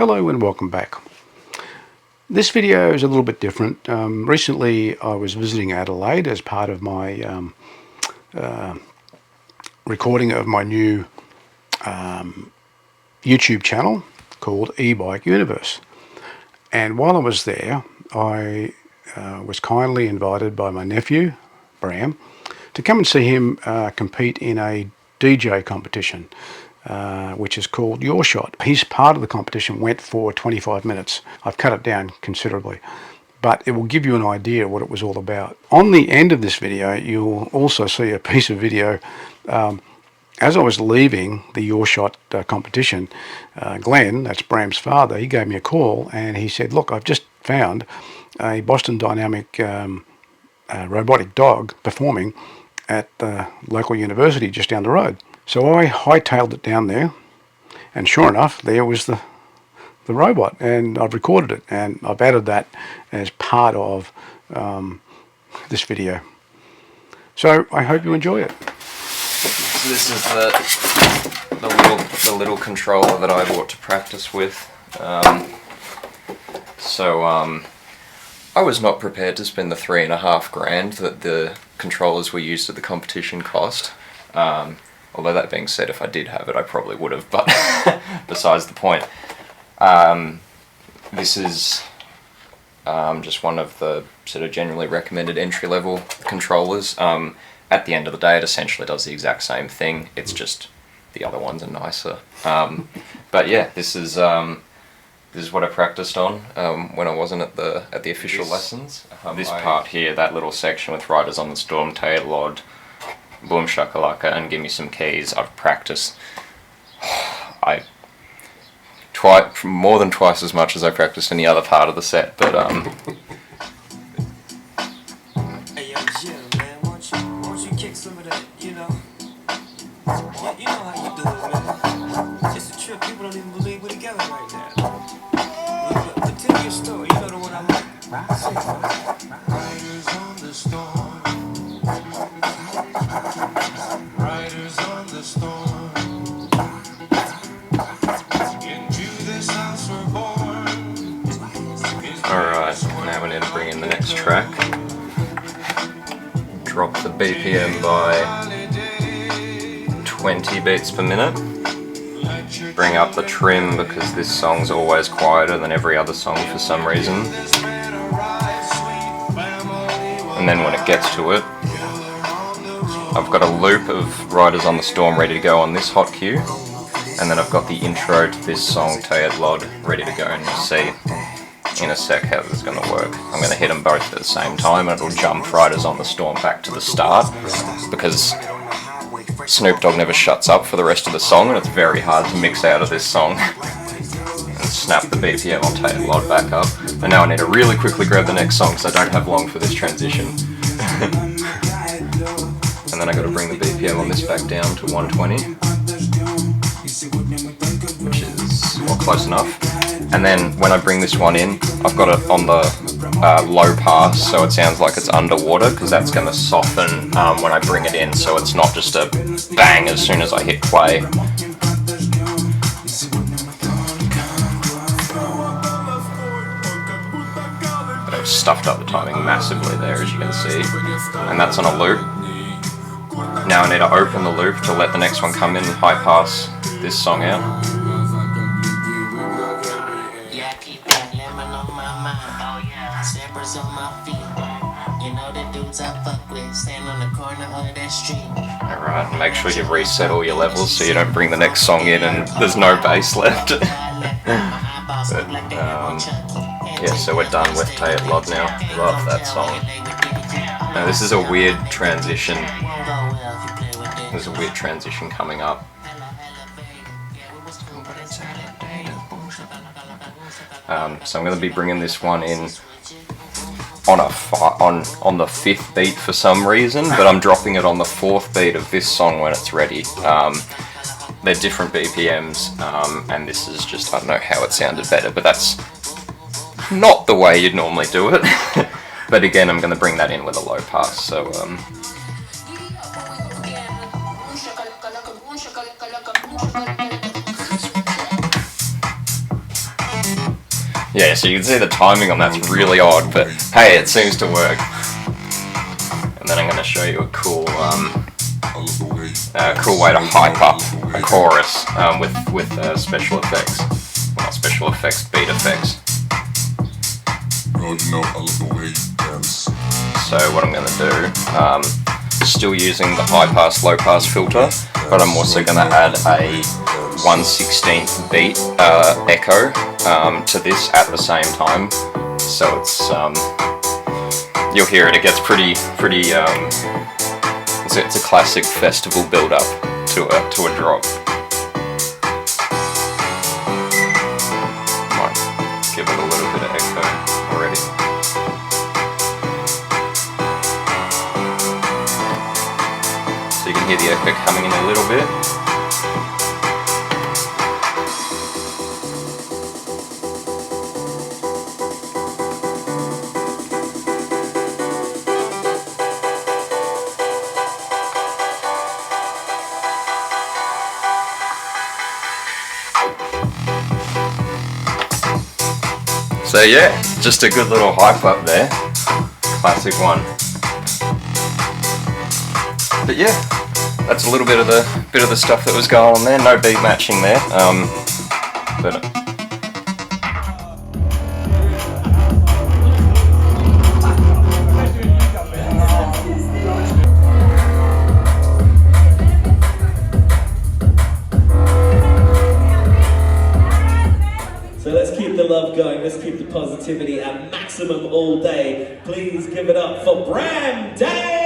Hello and welcome back. This video is a little bit different. Recently I was visiting Adelaide as part of my recording of my new YouTube channel called EBike Universe. And while I was there, I was kindly invited by my nephew, Bram, to come and see him compete in a DJ competition, which is called Your Shot. His part of the competition went for 25 minutes. I've cut it down considerably, but it will give you an idea of what it was all about. On the end of this video, you'll also see a piece of video. As I was leaving the Your Shot competition, Glenn, that's Bram's father, he gave me a call and he said, look, I've just found a Boston Dynamic robotic dog performing at the local university just down the road. So I hightailed it down there, and sure enough, there was the robot, and I've recorded it, and I've added that as part of this video. So I hope you enjoy it. So this is the little controller that I bought to practice with. I was not prepared to spend the $3,500 that the controllers we used at the competition cost. Although that being said, if I did have it, I probably would have, but besides the point. This is just one of the sort of generally recommended entry-level controllers. At the end of the day, it essentially does the exact same thing, it's just the other ones are nicer. But yeah, this is what I practiced on when I wasn't at the official lessons. This part here, that little section with Riders on the Storm, Tail Lod, Boom Shakalaka, and Give Me Some Keys, I've practiced more than twice as much as I practiced any other part of the set, but Hey yo, chill, man. Won't you kick some of that, you know? You know how you do it, man. It's a trip, people don't even believe we're together right now. But tell me your story, you know the one I like. Riders on the storm. Riders on the storm. Into this house we're born. alright, now we need to bring in the next track. Drop the BPM by 20 beats per minute. Bring up the trim because this song's always quieter than every other song for some reason. And then when it gets to it, I've got a loop of Riders on the Storm ready to go on this hot cue, and then I've got the intro to this song, Tayat Lod, ready to go, and you'll see in a sec how this is going to work. I'm going to hit them both at the same time and it'll jump Riders on the Storm back to the start, because Snoop Dogg never shuts up for the rest of the song and it's very hard to mix out of this song. And snap the BPM on Tayat Lod back up. And now I need to really quickly grab the next song because I don't have long for this transition. And then I got to bring the BPM on this back down to 120, which is close enough. And then when I bring this one in, I've got it on the low pass, so it sounds like it's underwater, because that's going to soften when I bring it in, so it's not just a bang as soon as I hit play. But I've stuffed up the timing massively there, as you can see, and that's on a loop. Now I need to open the loop to let the next one come in and high pass this song out. Alright, make sure you reset all your levels so you don't bring the next song in and there's no bass left. But, yeah, so we're done with Tayat Lod now. Love that song. Now this is a weird transition. There's a weird transition coming up. So I'm going to be bringing this one in on the 5th beat for some reason, but I'm dropping it on the 4th beat of this song when it's ready. They're different BPMs, and this is just, I don't know how it sounded better, but that's not the way you'd normally do it. But again, I'm going to bring that in with a low pass, so Yeah, so you can see the timing on that's really odd, but hey, it seems to work. And then I'm going to show you a cool way to hype up a chorus with special effects. Well, not special effects, beat effects. So what I'm going to do, still using the high pass, low pass filter, but I'm also going to add a 1/16th beat echo to this at the same time. So it's you'll hear it. It gets pretty. It's a classic festival build-up to a drop. Might give it a little bit of echo already. So you can hear the echo coming in a little bit. So yeah, just a good little hype up there. Classic one. But yeah, that's a little bit of the stuff that was going on there. No beat matching there. But so let's keep the love going, let's keep the positivity at maximum all day. Please give it up for Bram Day!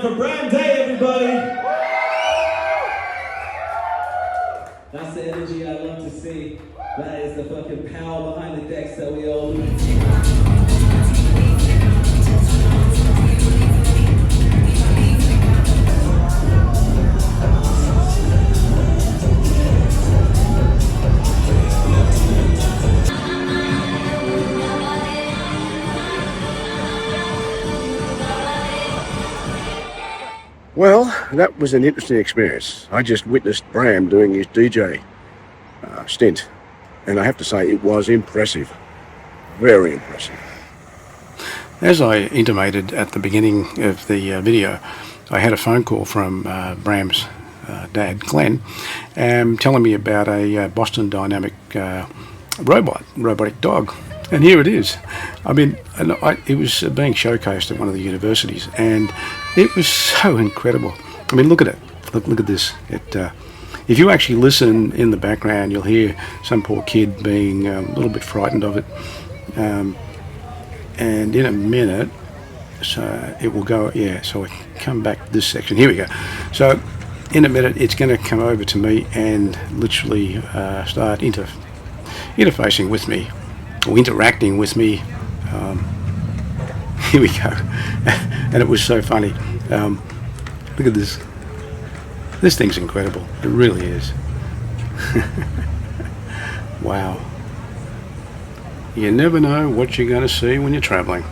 For Bram Day, everybody! That's the energy I love to see. That is the fucking power behind the decks that we all Well, that was an interesting experience. I just witnessed Bram doing his DJ stint, and I have to say it was impressive. Very impressive. As I intimated at the beginning of the video, I had a phone call from Bram's dad, Glenn, telling me about a Boston Dynamic robotic dog. And here it is. I mean, it was being showcased at one of the universities, and it was so incredible. I mean, look at it. Look at this. If you actually listen in the background, you'll hear some poor kid being a little bit frightened of it. And in a minute, so it will go, yeah, so I come back to this section. Here we go. So in a minute, it's going to come over to me and literally start interfacing with me, or interacting with me. Here we go. And it was so funny. Look at this. This thing's incredible. It really is. Wow. You never know what you're going to see when you're traveling.